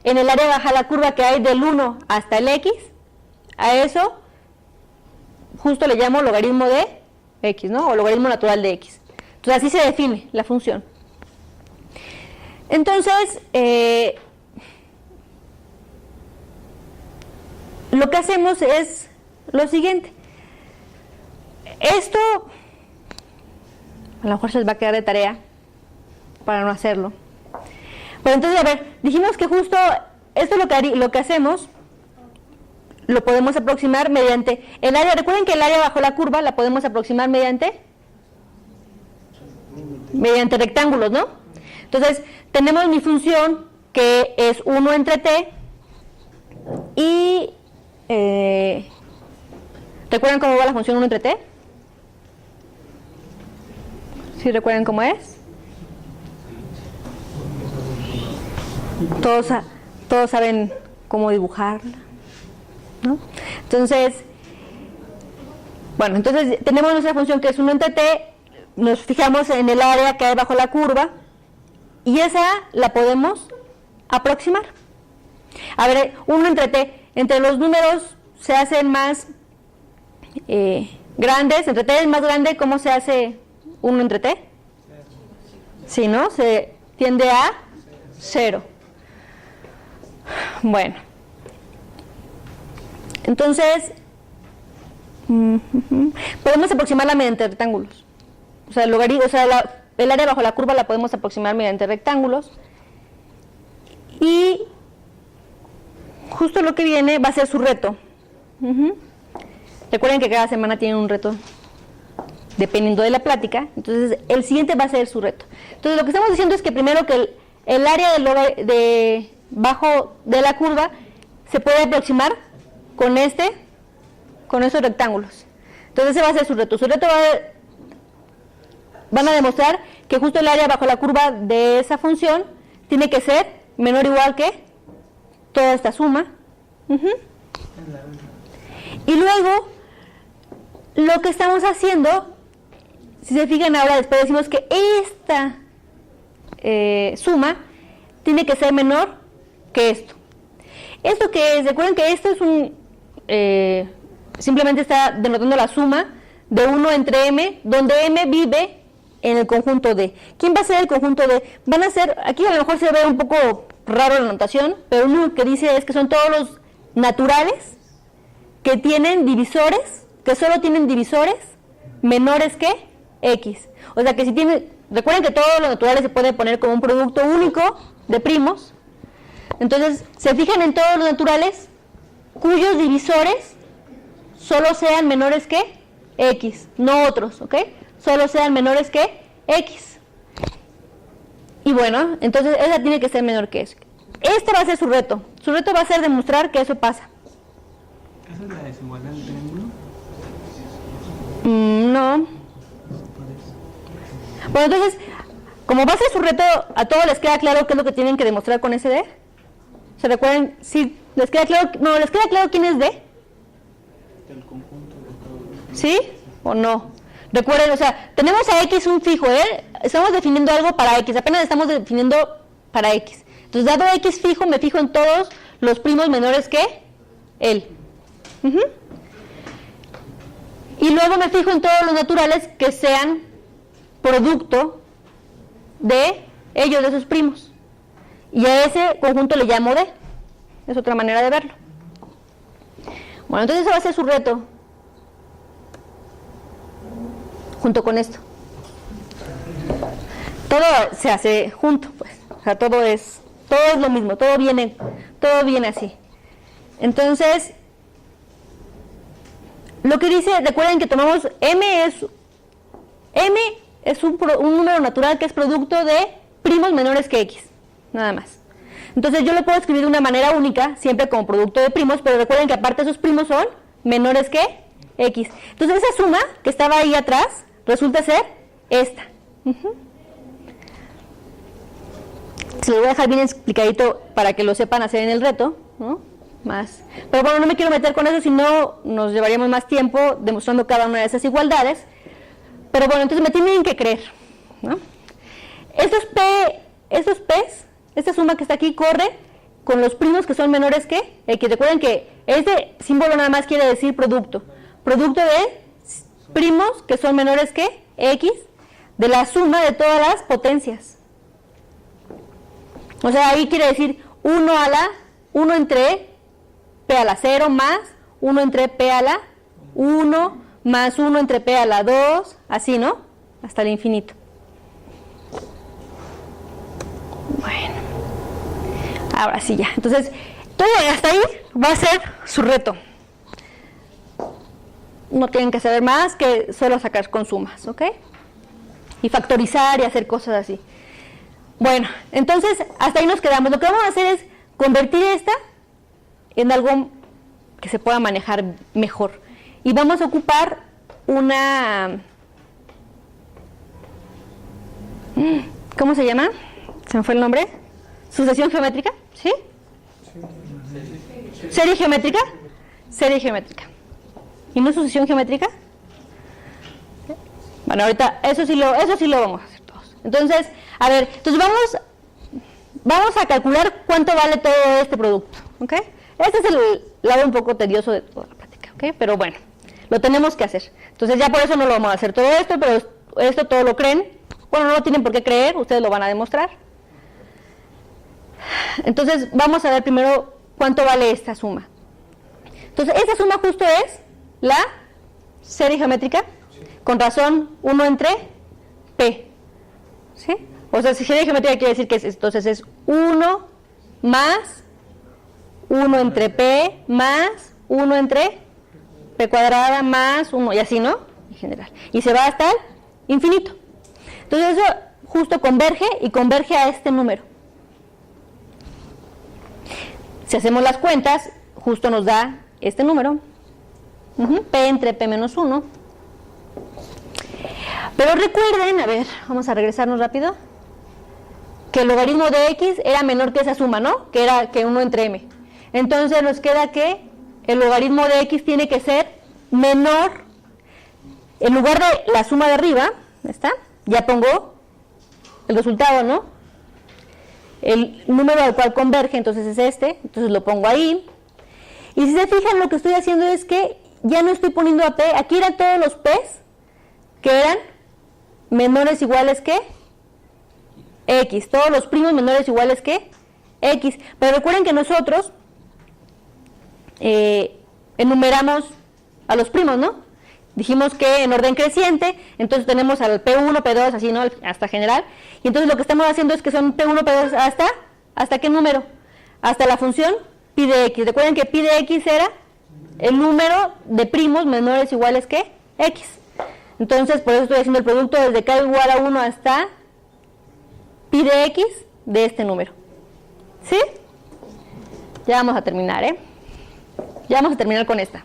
en el área baja de la curva que hay del 1 hasta el x, a eso justo le llamo logaritmo de x, ¿no? O logaritmo natural de x. Entonces así se define la función. Entonces, lo que hacemos es lo siguiente. Esto, a lo mejor se les va a quedar de tarea para no hacerlo. Pero entonces, a ver, dijimos que justo esto es lo que hacemos, lo podemos aproximar mediante el área. Recuerden que el área bajo la curva la podemos aproximar mediante rectángulos, ¿no? Entonces, tenemos mi función que es 1 entre t y ¿recuerdan cómo va la función 1 entre t? ¿Sí recuerdan cómo es? Todos saben cómo dibujarla, ¿no? Entonces, bueno, entonces tenemos nuestra función que es 1 entre t, nos fijamos en el área que hay bajo la curva y esa la podemos aproximar. A ver, 1 entre t, entre los números se hacen más grandes, entre t es más grande, ¿cómo se hace 1 entre t? Sí, ¿no? Se tiende a 0. Bueno, entonces podemos aproximarla mediante rectángulos. O sea, el área bajo la curva la podemos aproximar mediante rectángulos. Y justo lo que viene va a ser su reto. Recuerden que cada semana tienen un reto dependiendo de la plática. Entonces el siguiente va a ser su reto. Entonces lo que estamos diciendo es que primero que el área bajo de la curva se puede aproximar con esos rectángulos. Entonces ese va a ser su reto. Su reto van a demostrar que justo el área bajo la curva de esa función tiene que ser menor o igual que toda esta suma. Y luego lo que estamos haciendo, si se fijan ahora, después decimos que esta suma tiene que ser menor que esto. ¿Esto qué es? Recuerden que esto es simplemente está denotando la suma de 1 entre m, donde m vive en el conjunto D. ¿Quién va a ser el conjunto D? Van a ser, aquí a lo mejor se ve un poco raro la notación, pero lo único que dice es que son todos los naturales que tienen divisores, que solo tienen divisores menores que x. O sea que si tienen, recuerden que todos los naturales se pueden poner como un producto único de primos. Entonces, se fijan en todos los naturales cuyos divisores solo sean menores que x, no otros, ¿ok? Solo sean menores que x. Y bueno, entonces esa tiene que ser menor que eso. Este va a ser su reto. Su reto va a ser demostrar que eso pasa. ¿Esa es la desigualdad del triángulo? No. Bueno, entonces, como va a ser su reto, ¿a todos les queda claro qué es lo que tienen que demostrar con ese D? ¿Se recuerdan? ¿Sí? ¿Les queda claro? No, ¿les queda claro quién es D? El conjunto de todos. ¿Sí o no? Recuerden, o sea, tenemos a X un fijo, ¿eh? Estamos definiendo algo para X, apenas estamos definiendo para X. Entonces, dado X fijo, me fijo en todos los primos menores que él. Y luego me fijo en todos los naturales que sean producto de ellos, de esos primos. Y a ese conjunto le llamo D. Es otra manera de verlo. Bueno, entonces ese va a ser su reto. Junto con esto. Todo se hace junto, pues. O sea, todo es lo mismo, todo viene así. Entonces, lo que dice, recuerden que tomamos M es un número natural que es producto de primos menores que X, nada más. Entonces yo lo puedo escribir de una manera única, siempre como producto de primos, pero recuerden que aparte esos primos son menores que X. Entonces esa suma que estaba ahí atrás resulta ser esta. Se lo voy a dejar bien explicadito para que lo sepan hacer en el reto, ¿no? Más. Pero bueno, no me quiero meter con eso, si no nos llevaríamos más tiempo demostrando cada una de esas igualdades. Pero bueno, entonces me tienen que creer, ¿no? Estos P's, esta suma que está aquí corre con los primos que son menores que X. Recuerden que este símbolo nada más quiere decir producto. Producto de primos que son menores que X de la suma de todas las potencias. O sea, ahí quiere decir 1 entre P a la 0 más 1 entre P a la 1 más 1 entre P a la 2, así, ¿no? Hasta el infinito. Bueno, ahora sí ya. Entonces, todo hasta ahí va a ser su reto. No tienen que saber más que solo sacar con sumas, ¿ok? Y factorizar y hacer cosas así. Bueno, entonces hasta ahí nos quedamos. Lo que vamos a hacer es convertir esta en algo que se pueda manejar mejor. Y vamos a ocupar una... ¿Cómo se llama? ¿Se me fue el nombre? ¿Sucesión geométrica? ¿Sí? ¿Serie geométrica? Serie geométrica. ¿Y no sucesión geométrica? Bueno, ahorita eso sí lo vamos a hacer todos. Entonces, a ver, entonces vamos a calcular cuánto vale todo este producto, ¿ok? Este es el lado un poco tedioso de toda la práctica, ¿ok? Pero bueno, lo tenemos que hacer. Entonces ya por eso no lo vamos a hacer todo esto, pero esto todo lo creen. Bueno, no lo tienen por qué creer, ustedes lo van a demostrar. Entonces vamos a ver primero cuánto vale esta suma. Entonces esta suma justo es la serie geométrica, con razón 1 entre P, ¿sí? O sea, si serie geométrica quiere decir que entonces es 1 más 1 entre P más 1 entre P cuadrada más 1, y así, ¿no? En general. Y se va hasta el infinito. Entonces eso justo converge y converge a este número. Si hacemos las cuentas, justo nos da este número. P entre P menos 1. Pero recuerden, a ver, vamos a regresarnos rápido, que el logaritmo de X era menor que esa suma, ¿no? Que era que 1 entre M. Entonces nos queda que el logaritmo de X tiene que ser menor, en lugar de la suma de arriba, ¿está? Ya pongo el resultado, ¿no? El número al cual converge, entonces es este, entonces lo pongo ahí. Y si se fijan, lo que estoy haciendo es que ya no estoy poniendo a P, aquí eran todos los P's que eran menores iguales que X, todos los primos menores iguales que X. Pero recuerden que nosotros enumeramos a los primos, ¿no? Dijimos que en orden creciente, entonces tenemos al P1, P2, así, ¿no? Hasta general. Y entonces lo que estamos haciendo es que son P1, P2, ¿hasta qué número? Hasta la función pi de X. Recuerden que pi de X era el número de primos menores iguales que X. Entonces, por eso estoy haciendo el producto desde k igual a 1 hasta pi de X de este número. ¿Sí? Ya vamos a terminar, ¿eh? Ya vamos a terminar con esta.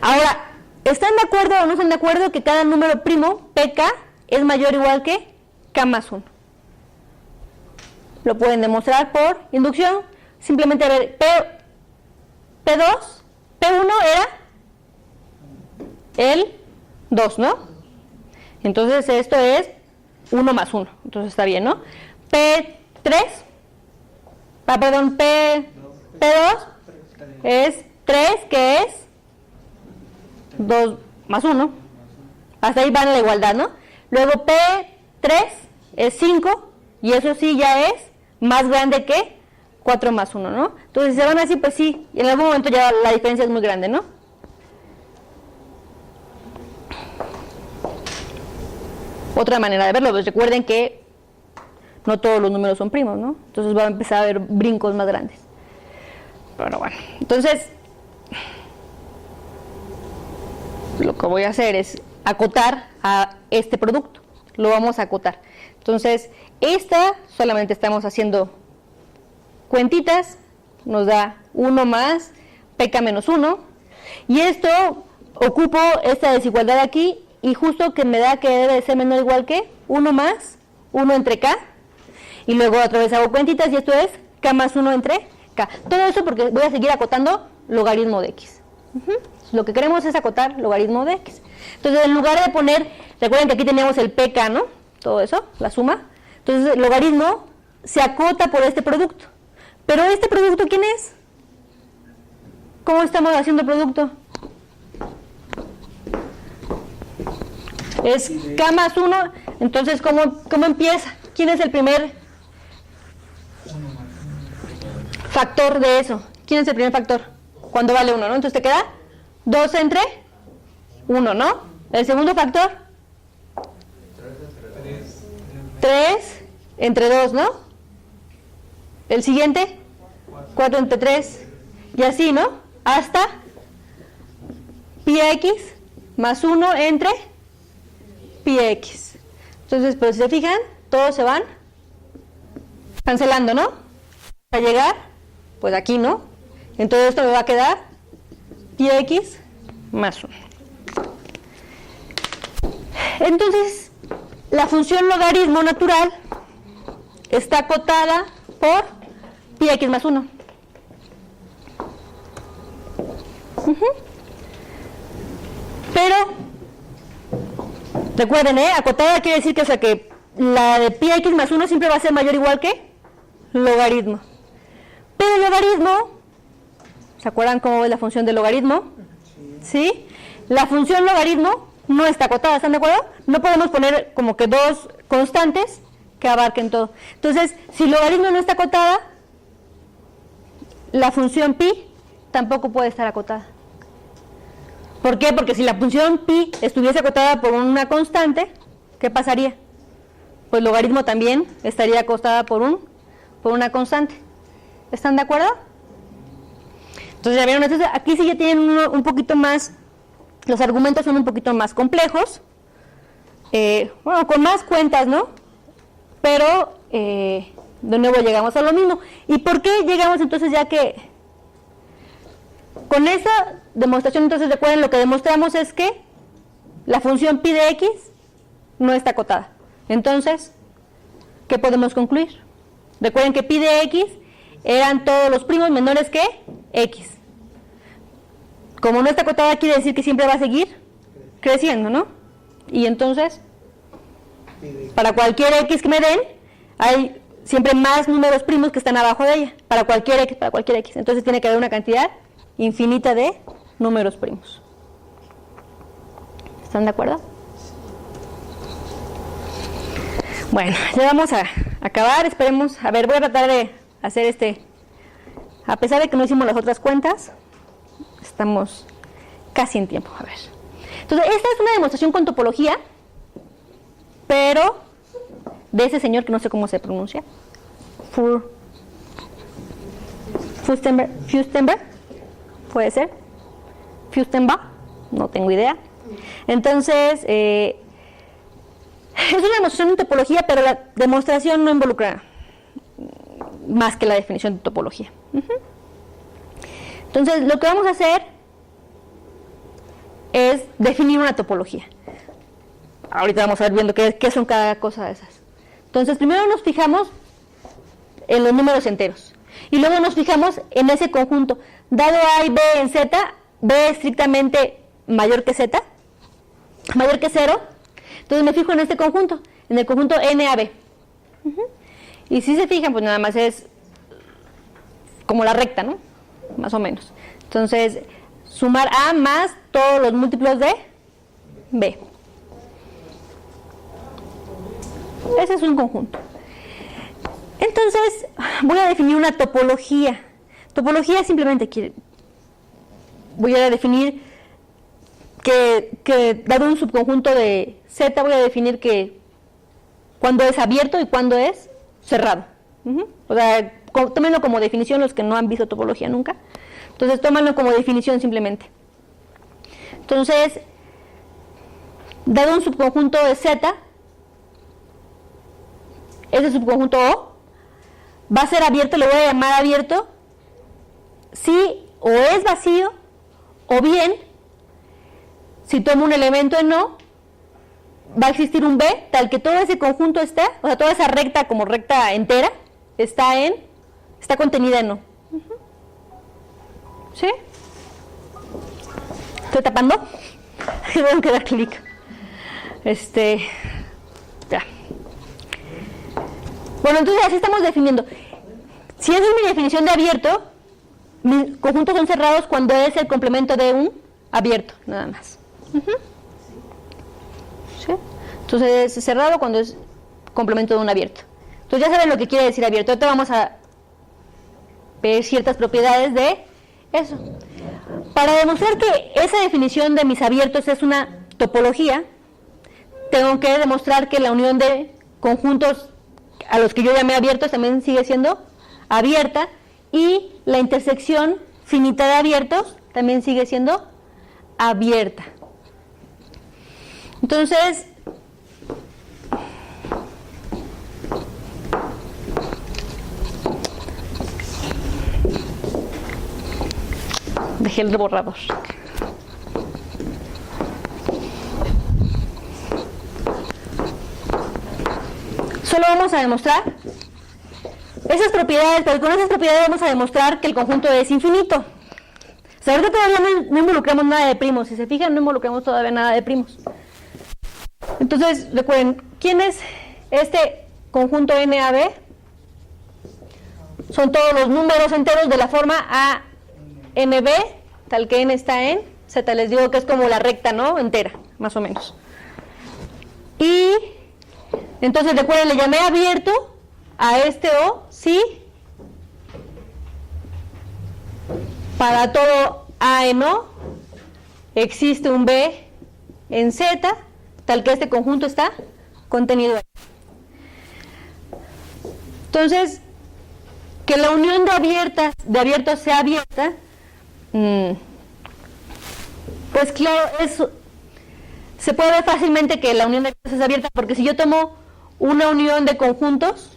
Ahora, ¿están de acuerdo o no están de acuerdo que cada número primo, pk, es mayor o igual que k más 1? Lo pueden demostrar por inducción. Simplemente a ver, P2, P1 era el 2, ¿no? Entonces esto es 1 más 1. Entonces está bien, ¿no? P2 es 3, que es 2 más 1. Hasta ahí van a la igualdad, ¿no? Luego P3 es 5, y eso sí ya es más grande que 4 más 1, ¿no? Entonces si se van así, pues sí, y en algún momento ya la diferencia es muy grande, ¿no? Otra manera de verlo, pues recuerden que no todos los números son primos, ¿no? Entonces va a empezar a haber brincos más grandes. Pero bueno, entonces lo que voy a hacer es acotar a este producto. Lo vamos a acotar. Entonces, esta solamente estamos haciendo cuentitas, nos da 1 más pk menos 1, y esto ocupo esta desigualdad aquí, y justo que me da que debe de ser menor o igual que 1 más 1 entre k, y luego otra vez hago cuentitas, y esto es k más 1 entre k. Todo eso porque voy a seguir acotando logaritmo de x. Lo que queremos es acotar logaritmo de x. Entonces, en lugar de poner, recuerden que aquí teníamos el pk, ¿no? Todo eso, la suma. Entonces, el logaritmo se acota por este producto. Pero ¿este producto quién es? ¿Cómo estamos haciendo el producto? Es K más 1, entonces ¿cómo empieza? ¿Quién es el primer factor de eso? ¿Quién es el primer factor? Cuando vale 1, ¿no? Entonces te queda 2 entre 1, ¿no? El segundo factor, 3 entre 2, ¿no? El siguiente, 4 entre 3, y así, ¿no? Hasta pi x más 1 entre pi x. Entonces, pues si se fijan, todos se van cancelando, ¿no? Para llegar, pues aquí, ¿no? Entonces esto me va a quedar pi x más 1. Entonces, la función logaritmo natural está acotada por pi x más 1. Pero recuerden, acotada quiere decir que, o sea, que la de pi x más 1 siempre va a ser mayor o igual que logaritmo. Pero el logaritmo, ¿se acuerdan cómo es la función del logaritmo? ¿Sí? La función logaritmo no está acotada, ¿están de acuerdo? No podemos poner como que dos constantes que abarquen todo. Entonces, si el logaritmo no está acotada, la función pi tampoco puede estar acotada. ¿Por qué? Porque si la función pi estuviese acotada por una constante, ¿qué pasaría? Pues el logaritmo también estaría acotada por una constante. ¿Están de acuerdo? Entonces ya vieron, entonces aquí sí ya tienen un poquito más, los argumentos son un poquito más complejos, bueno, con más cuentas, ¿no? Pero de nuevo llegamos a lo mismo. ¿Y por qué llegamos entonces ya que con esa demostración? Entonces recuerden, lo que demostramos es que la función pi de x no está acotada. Entonces, ¿qué podemos concluir? Recuerden que pi de x eran todos los primos menores que x. Como no está acotada, quiere decir que siempre va a seguir creciendo, ¿no? Y entonces, para cualquier x que me den, hay siempre más números primos que están abajo de ella. Para cualquier x. Entonces tiene que haber una cantidad infinita de números primos. ¿Están de acuerdo? Bueno, ya vamos a acabar. Esperemos. A ver, voy a tratar de hacer a pesar de que no hicimos las otras cuentas, estamos casi en tiempo. A ver. Entonces, esta es una demostración con topología, pero de ese señor que no sé cómo se pronuncia. Fürstenberg, puede ser. Fürstenbach, no tengo idea. Entonces, es una demostración en topología, pero la demostración no involucra más que la definición de topología. Entonces, lo que vamos a hacer es definir una topología. Ahorita vamos a ver viendo qué son cada cosa de esas. Entonces, primero nos fijamos en los números enteros. Y luego nos fijamos en ese conjunto. Dado A y B en Z, B estrictamente mayor que Z, mayor que 0. Entonces me fijo en este conjunto, en el conjunto NAB. Y si se fijan, pues nada más es como la recta, ¿no? Más o menos. Entonces, sumar A más todos los múltiplos de B. Ese es un conjunto. Entonces, voy a definir una topología. Topología simplemente voy a definir que dado un subconjunto de Z, voy a definir que cuándo es abierto y cuándo es cerrado. O sea, tómenlo como definición los que no han visto topología nunca. Entonces, tómenlo como definición simplemente. Entonces, dado un subconjunto de Z, ese subconjunto O va a ser abierto, le voy a llamar abierto, si o es vacío, o bien, si tomo un elemento en O, va a existir un B, tal que todo ese conjunto está, o sea, toda esa recta como recta entera, está contenida en O. ¿Sí? ¿Estoy tapando? Tengo que dar clic. Ya. Bueno, entonces así estamos definiendo. Si esa es mi definición de abierto, mis conjuntos son cerrados cuando es el complemento de un abierto, nada más. ¿Sí? Entonces es cerrado cuando es complemento de un abierto. Entonces ya saben lo que quiere decir abierto. Ahorita vamos a ver ciertas propiedades de eso. Para demostrar que esa definición de mis abiertos es una topología, tengo que demostrar que la unión de conjuntos a los que yo llamé abiertos también sigue siendo abierta, y la intersección finita de abiertos también sigue siendo abierta. Entonces, dejé el borrador. Solo vamos a demostrar esas propiedades, pero con esas propiedades vamos a demostrar que el conjunto es infinito. O sea, ahorita todavía no involucramos nada de primos. Si se fijan, no involucramos todavía nada de primos. Entonces, recuerden, ¿quién es este conjunto NAB? Son todos los números enteros de la forma ANB, tal que n está en z. Les digo que es como la recta, ¿no? Entera, más o menos. Y entonces, recuerden, le llamé abierto a este O, sí, para todo A en O existe un B en Z, tal que este conjunto está contenido ahí. Entonces, que la unión de abiertos sea abierta, pues claro, se puede ver fácilmente que la unión de abiertos es abierta, porque si yo tomo una unión de conjuntos,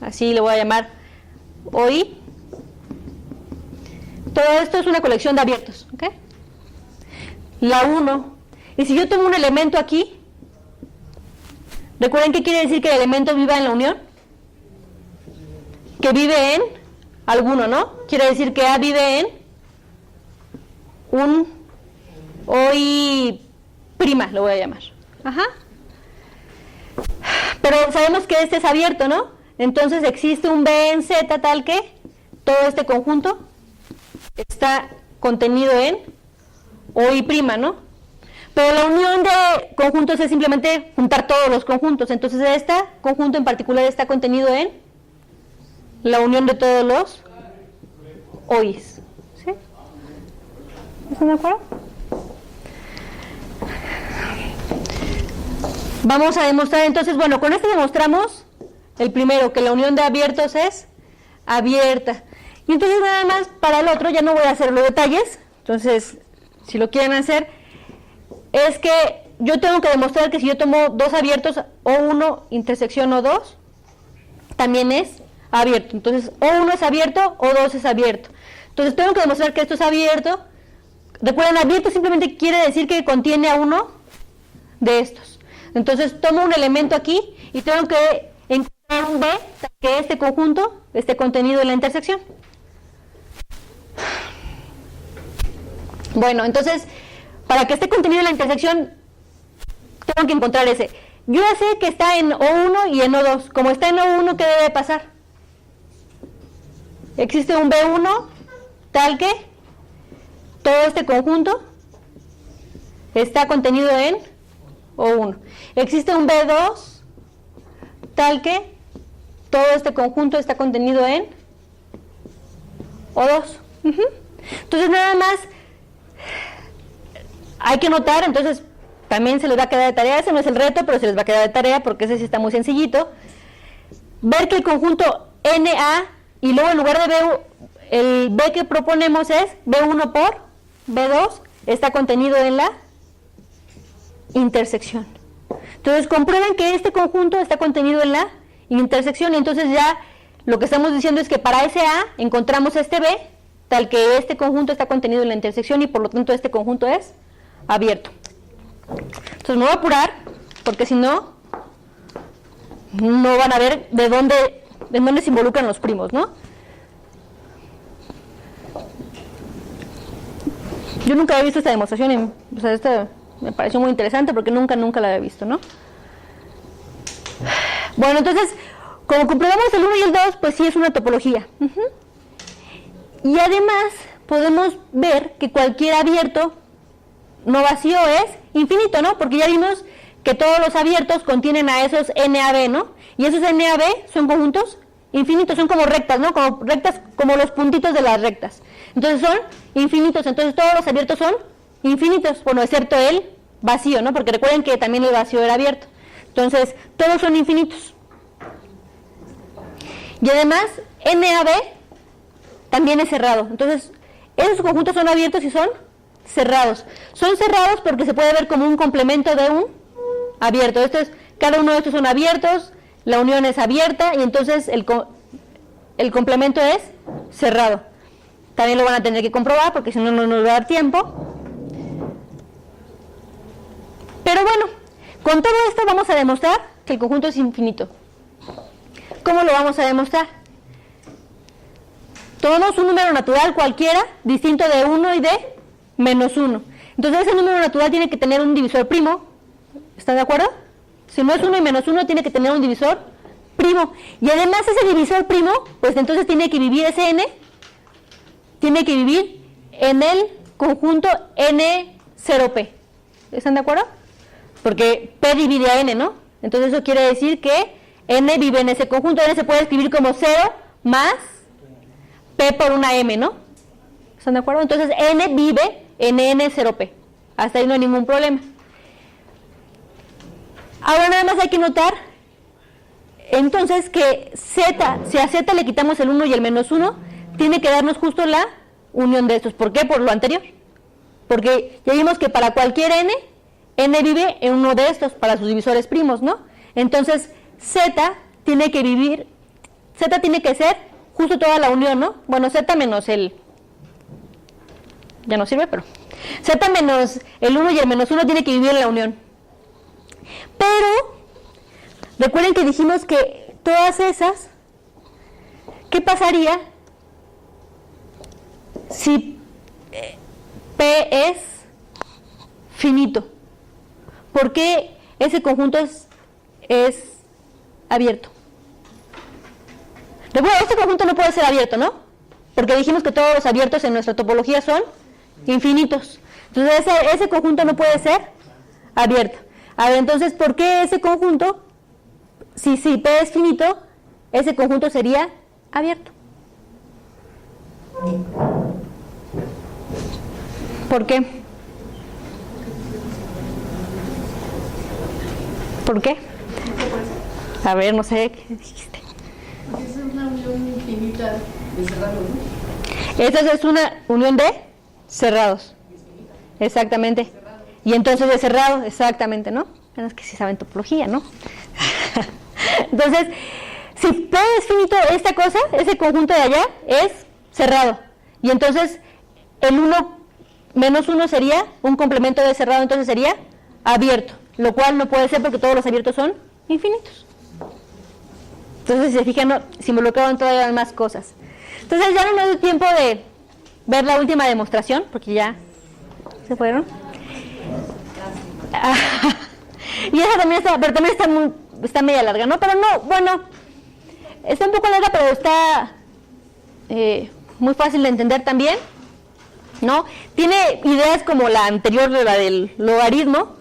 así le voy a llamar OI, todo esto es una colección de abiertos, ¿ok? La 1, y si yo tomo un elemento aquí, ¿recuerden qué quiere decir que el elemento viva en la unión? Que vive en alguno, ¿no? Quiere decir que A vive en un OI prima, lo voy a llamar. Ajá. Pero sabemos que este es abierto, ¿no? Entonces existe un B en Z tal que todo este conjunto está contenido en OI prima, ¿no? Pero la unión de conjuntos es simplemente juntar todos los conjuntos. Entonces este conjunto en particular está contenido en la unión de todos los OIs. ¿Sí? ¿Están de acuerdo? Vamos a demostrar entonces, bueno, con este demostramos el primero, que la unión de abiertos es abierta. Y entonces nada más para el otro, ya no voy a hacer los detalles, entonces si lo quieren hacer, es que yo tengo que demostrar que si yo tomo dos abiertos, O1 intersección O2, también es abierto. Entonces O1 es abierto, O2 es abierto. Entonces tengo que demostrar que esto es abierto. Recuerden, abierto simplemente quiere decir que contiene a uno de estos. Entonces tomo un elemento aquí y tengo que encontrar un B que este conjunto esté contenido en la intersección. Bueno, entonces para que esté contenido en la intersección tengo que encontrar ese. Yo ya sé que está en O1 y en O2. Como está en O1, ¿qué debe pasar? Existe un B1 tal que todo este conjunto está contenido en O1. Existe un B2 tal que todo este conjunto está contenido en O2. Entonces nada más hay que notar, entonces también se les va a quedar de tarea, ese no es el reto, pero se les va a quedar de tarea porque ese sí está muy sencillito, ver que el conjunto NA y luego en lugar de B, el B que proponemos es B1 por B2 está contenido en la intersección. Entonces comprueben que este conjunto está contenido en la intersección y entonces ya lo que estamos diciendo es que para ese A encontramos este B tal que este conjunto está contenido en la intersección y por lo tanto este conjunto es abierto. Entonces me voy a apurar porque si no, no van a ver de dónde se involucran los primos, ¿no? Yo nunca había visto esta demostración, o sea, esta me pareció muy interesante porque nunca la había visto, ¿no? Bueno, entonces, Como comprobamos el 1 y el 2, pues sí es una topología. Y además podemos ver que cualquier abierto no vacío es infinito, ¿no? Porque ya vimos que todos los abiertos contienen a esos NAB, ¿no? Y esos NAB son conjuntos infinitos, son como rectas, ¿no? Como rectas, como los puntitos de las rectas. Entonces son infinitos, entonces todos los abiertos son infinitos, bueno, excepto el vacío, ¿no? Porque recuerden que también el vacío era abierto. Entonces, todos son infinitos. Y además, NAB también es cerrado. Entonces, esos conjuntos son abiertos y son cerrados. Son cerrados porque se puede ver como un complemento de un abierto. Cada uno de estos son abiertos, la unión es abierta y entonces el complemento es cerrado. También lo van a tener que comprobar porque si no, no nos va a dar tiempo. Pero bueno, con todo esto vamos a demostrar que el conjunto es infinito. ¿Cómo lo vamos a demostrar? Tomamos un número natural cualquiera, distinto de 1 y de menos 1. Entonces ese número natural tiene que tener un divisor primo. ¿Están de acuerdo? Si no es 1 y menos 1, tiene que tener un divisor primo. Y además ese divisor primo, pues entonces tiene que vivir ese n, tiene que vivir en el conjunto N0P. ¿Están de acuerdo? Porque P divide a N, ¿no? Entonces eso quiere decir que N vive en ese conjunto. N se puede escribir como 0 más P por una M, ¿no? ¿Están de acuerdo? Entonces N vive en N0P. Hasta ahí no hay ningún problema. Ahora nada más hay que notar entonces que Z, si a Z le quitamos el 1 y el menos 1, tiene que darnos justo la unión de estos. ¿Por qué? Por lo anterior. Porque ya vimos que para cualquier N vive en uno de estos, para sus divisores primos, ¿no? Entonces Z tiene que ser justo toda la unión, ¿no? Bueno, Z menos el... ya no sirve, pero... Z menos el 1 y el menos 1 tiene que vivir en la unión. Pero, recuerden que dijimos que todas esas, ¿qué pasaría si P es finito? ¿Por qué ese conjunto es abierto? Recuerda, este conjunto no puede ser abierto, ¿no? Porque dijimos que todos los abiertos en nuestra topología son infinitos. Entonces ese conjunto no puede ser abierto. A ver, entonces, ¿por qué ese conjunto, si P es finito, ese conjunto sería abierto? ¿Por qué? ¿Por qué? A ver, no sé, ¿qué dijiste? Porque es una unión infinita de cerrados, ¿no? Esta es una unión de cerrados. Exactamente. Y entonces de cerrado, exactamente, ¿no? Es que sí saben topología, ¿no? Entonces, si P es finito, esta cosa, ese conjunto de allá, es cerrado. Y entonces, el 1 menos 1 sería un complemento de cerrado, entonces sería abierto. Lo cual no puede ser porque todos los abiertos son infinitos. Entonces, si se fijan, se involucraron todavía más cosas. Entonces, ya no me doy tiempo de ver la última demostración, porque ya se fueron. Y esa también está, pero también está media larga, ¿no? Pero no, bueno, está un poco larga, pero está muy fácil de entender también, ¿no? Tiene ideas como la anterior, la del logaritmo.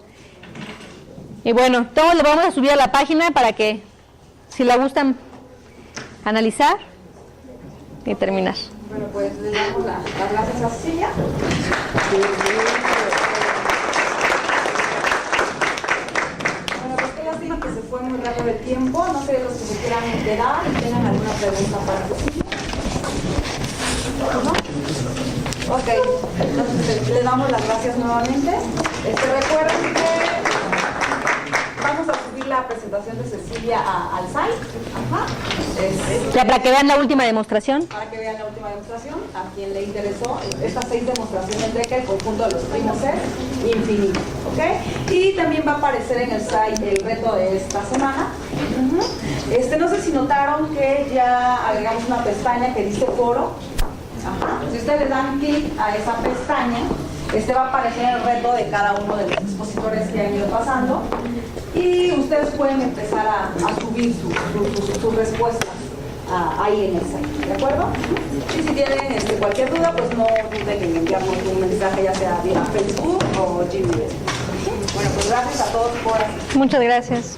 Y bueno, todos lo vamos a subir a la página para que, si la gustan, analizar y terminar. Bueno, pues le damos las gracias a Cecilia. Bueno, pues que ya digo que se fue muy rápido el tiempo. No sé los que se quieran quedar y tengan alguna pregunta para Cecilia. ¿No? Ok, entonces le damos las gracias nuevamente. Recuerden que vamos a subir la presentación de Cecilia al site. Ajá. Ya para que vean la última demostración. Para que vean la última demostración, a quien le interesó estas 6 demostraciones de que el conjunto de los primos es infinito, ¿ok? Y también va a aparecer en el site el reto de esta semana. No sé si notaron que ya agregamos una pestaña que dice foro. Ajá. Si ustedes le dan clic a esa pestaña, Va a aparecer el reto de cada uno de los expositores que han ido pasando y ustedes pueden empezar a subir sus respuestas ahí en el site, ¿de acuerdo? Y si tienen cualquier duda, pues no duden en enviarnos un mensaje, ya sea vía Facebook o Gmail. Bueno, pues gracias a todos por asistir. Muchas gracias.